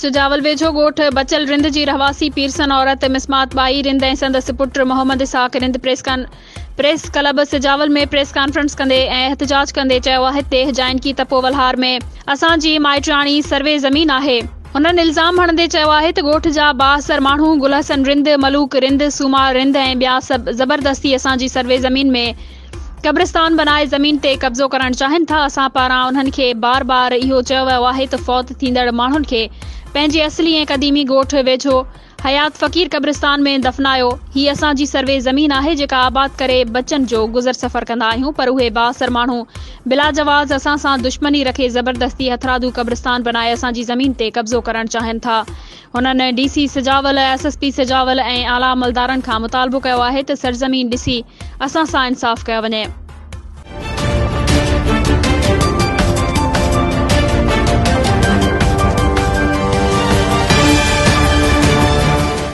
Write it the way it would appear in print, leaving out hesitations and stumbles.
सुजावल वेझो ॻोठ बचल रिंद जी रहवासी पीरसन औरत मिसमात बाई रिंद ऐं संदसि पुट मोहम्मद इसाक रिंद प्रेस क्लब सुजावल में प्रेस कॉन्फ्रेंस कंदे ऐं एहतजाज कंदे चयो आहे ते जानकी तपोवलहार में असांजी माइटाणी सर्वे ज़मीन आहे। हुननि इल्ज़ाम हणंदे चयो आहे त ॻोठ जा 72 माण्हू गुलहसन रिंद मलूक रिंद सूमा रिंद ऐं ॿिया सभु ज़बरदस्ती असांजी सर्वे ज़मीन में कब्रिस्तान बनाए ज़मीन ते कब्ज़ो करणु चाहिनि था। असां पारां उन्हनि खे बार बार इहो चयो वियो आहे त फ़ौत थींदड़ माण्हुनि खे पंहिंजे असली ऐं क़दीमी ॻोठ वेझो हयात फ़कीर कब्रिस्तान में दफ़नायो। ही असांजी सर्वे ज़मीन आहे जेका आबाद करे बच्चनि जो गुज़र सफ़र कंदा आहियूं, पर उहे 72 माण्हू बिला जवाज़ असां सां दुश्मनी रखे ज़बरदस्ती हथरादू कब्रिस्तान बनाए असांजी ज़मीन ते कब्ज़ो करणु चाहिनि था। हुननि DC सुजावल, SSP सुजावल ऐं आला अमलदारनि खां मुतालबो कयो आहे त सरज़मीन ॾिसी असां सां इंसाफ़ कयो वञे।